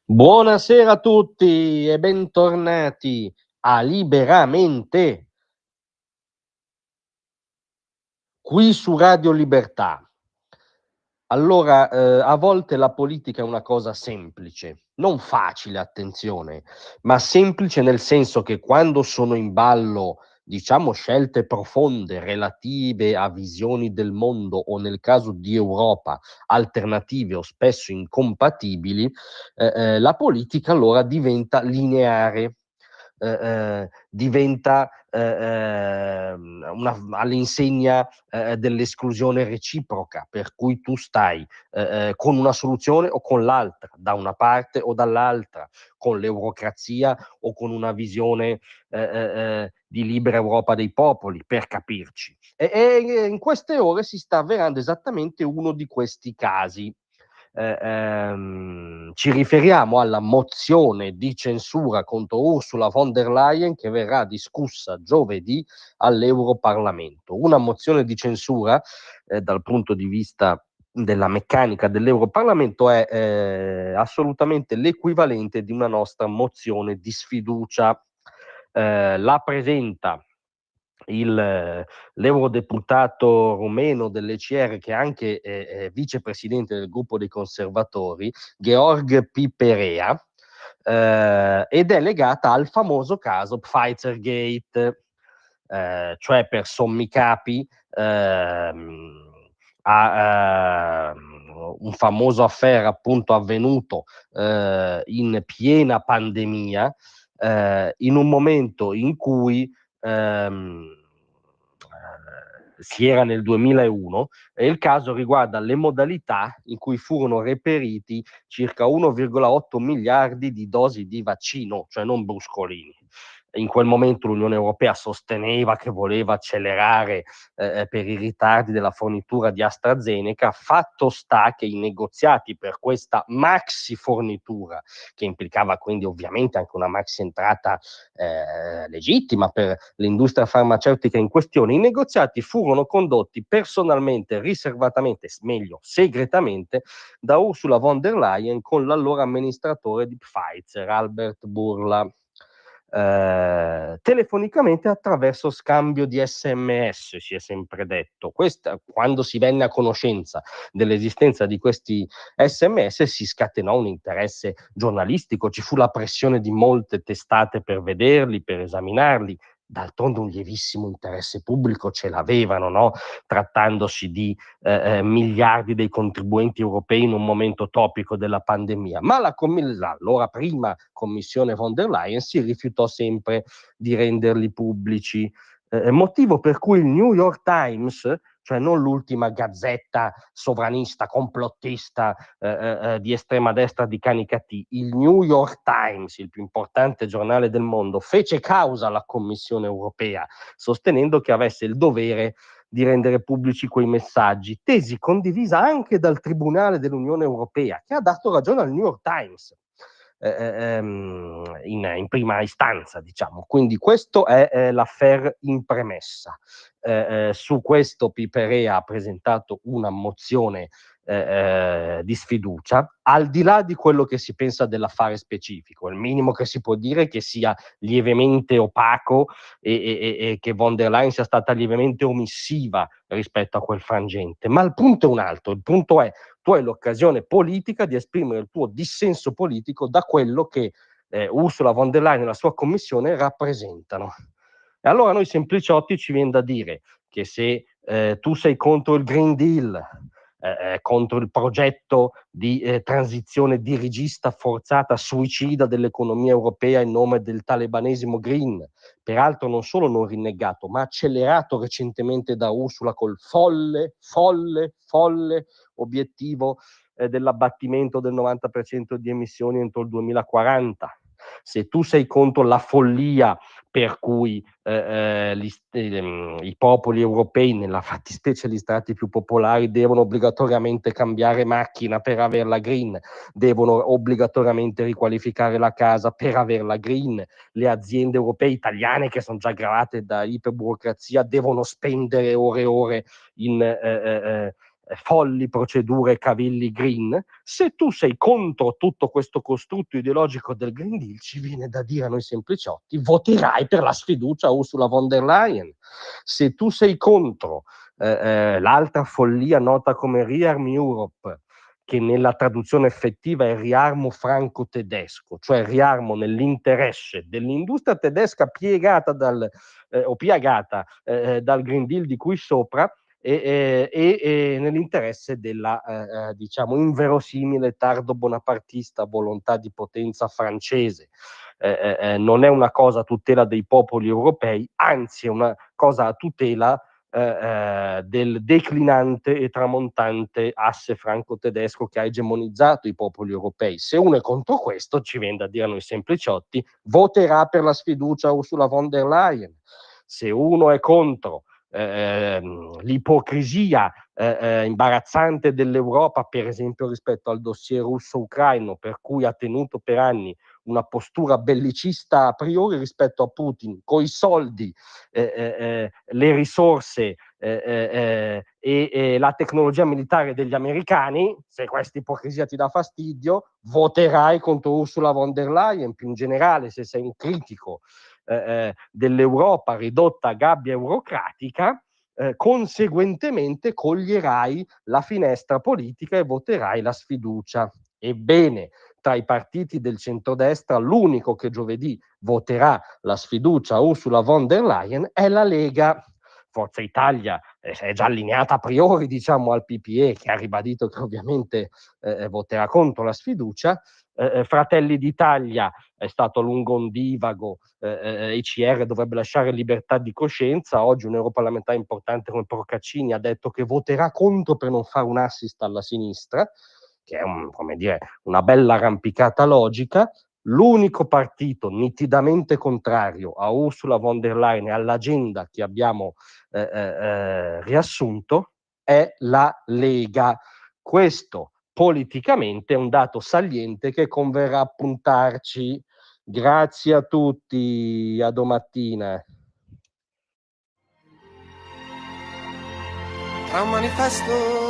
Buonasera a tutti e bentornati a Liberamente, qui su Radio Libertà. Allora, a volte la politica è una cosa semplice, non facile, attenzione, ma semplice nel senso che quando sono in ballo, diciamo, scelte profonde relative a visioni del mondo o nel caso di Europa, alternative o spesso incompatibili, la politica allora diventa lineare, diventa, all'insegna, dell'esclusione reciproca, per cui tu stai, con una soluzione o con l'altra, da una parte o dall'altra, con l'eurocrazia o con una visione, di libera Europa dei popoli, per capirci. E in queste ore si sta avverando esattamente uno di questi casi. Ci riferiamo alla mozione di censura contro Ursula von der Leyen che verrà discussa giovedì all'Europarlamento. Una mozione di censura, dal punto di vista della meccanica dell'Europarlamento, è assolutamente l'equivalente di una nostra mozione di sfiducia. La presenta l'eurodeputato rumeno dell'ECR, che è anche vicepresidente del gruppo dei conservatori, Georg Piperea, ed è legata al famoso caso Pfizergate, cioè per sommi capi un famoso affair appunto avvenuto in piena pandemia, in un momento in cui si era nel 2001, e il caso riguarda le modalità in cui furono reperiti circa 1,8 miliardi di dosi di vaccino, cioè non bruscolini. In quel momento l'Unione Europea sosteneva che voleva accelerare per i ritardi della fornitura di AstraZeneca. Fatto sta che i negoziati per questa maxi fornitura, che implicava quindi ovviamente anche una maxi entrata legittima per l'industria farmaceutica in questione, i negoziati furono condotti personalmente, riservatamente, meglio segretamente, da Ursula von der Leyen con l'allora amministratore di Pfizer, Albert Bourla, telefonicamente attraverso scambio di SMS, si è sempre detto. Quando si venne a conoscenza dell'esistenza di questi SMS si scatenò un interesse giornalistico, ci fu la pressione di molte testate per vederli, per esaminarli. D'altronde un lievissimo interesse pubblico ce l'avevano, no? Trattandosi di miliardi dei contribuenti europei in un momento topico della pandemia. Ma l'allora prima commissione von der Leyen si rifiutò sempre di renderli pubblici, motivo per cui il New York Times, cioè non l'ultima gazzetta sovranista, complottista di estrema destra di Canicattì, il New York Times, il più importante giornale del mondo, fece causa alla Commissione europea, sostenendo che avesse il dovere di rendere pubblici quei messaggi, tesi condivisa anche dal Tribunale dell'Unione Europea, che ha dato ragione al New York Times in prima istanza, diciamo. Quindi questo è l'affair in premessa. Su questo Piperea ha presentato una mozione di sfiducia, al di là di quello che si pensa dell'affare specifico. Il minimo che si può dire è che sia lievemente opaco e che von der Leyen sia stata lievemente omissiva rispetto a quel frangente. Ma il punto è un altro, il punto è: tu hai l'occasione politica di esprimere il tuo dissenso politico da quello che Ursula von der Leyen e la sua commissione rappresentano. E allora a noi sempliciotti ci viene da dire che se tu sei contro il Green Deal, contro il progetto di transizione dirigista forzata, suicida dell'economia europea in nome del talebanesimo green, peraltro non solo non rinnegato, ma accelerato recentemente da Ursula col folle obiettivo dell'abbattimento del 90% di emissioni entro il 2040. Se tu sei contro la follia per cui i popoli europei, nella fattispecie gli stati più popolari, devono obbligatoriamente cambiare macchina per averla green, devono obbligatoriamente riqualificare la casa per averla green, le aziende europee italiane che sono già gravate da iperburocrazia devono spendere ore e ore in folli procedure cavilli green. Se tu sei contro tutto questo costrutto ideologico del Green Deal, ci viene da dire a noi sempliciotti, voterai per la sfiducia a Ursula von der Leyen. Se tu sei contro l'altra follia nota come Rearm Europe, che nella traduzione effettiva è riarmo franco-tedesco, cioè riarmo nell'interesse dell'industria tedesca piegata dal Green Deal di cui sopra, e nell'interesse della diciamo inverosimile tardo bonapartista volontà di potenza francese. Non è una cosa a tutela dei popoli europei, anzi è una cosa a tutela del declinante e tramontante asse franco-tedesco che ha egemonizzato i popoli europei. Se uno è contro questo, ci viene da dire a noi sempliciotti, voterà per la sfiducia a Ursula von der Leyen. Se uno è contro l'ipocrisia imbarazzante dell'Europa, per esempio rispetto al dossier russo-ucraino, per cui ha tenuto per anni una postura bellicista a priori rispetto a Putin, coi soldi, le risorse e la tecnologia militare degli americani, se questa ipocrisia ti dà fastidio, voterai contro Ursula von der Leyen. Più in generale, se sei un critico dell'Europa ridotta a gabbia eurocratica, conseguentemente coglierai la finestra politica e voterai la sfiducia. Ebbene, tra i partiti del centrodestra, l'unico che giovedì voterà la sfiducia a Ursula von der Leyen è la Lega. Forza Italia è già allineata a priori, diciamo, al PPE, che ha ribadito che ovviamente voterà contro la sfiducia. Fratelli d'Italia è stato a lungo ondivago, ECR dovrebbe lasciare libertà di coscienza. Oggi un europarlamentare importante come Procaccini ha detto che voterà contro per non fare un assist alla sinistra, che è una bella arrampicata logica. L'unico partito nitidamente contrario a Ursula von der Leyen e all'agenda che abbiamo riassunto è la Lega. Questo politicamente è un dato saliente che converrà appuntarci. Grazie a tutti, a domattina. Tra un manifesto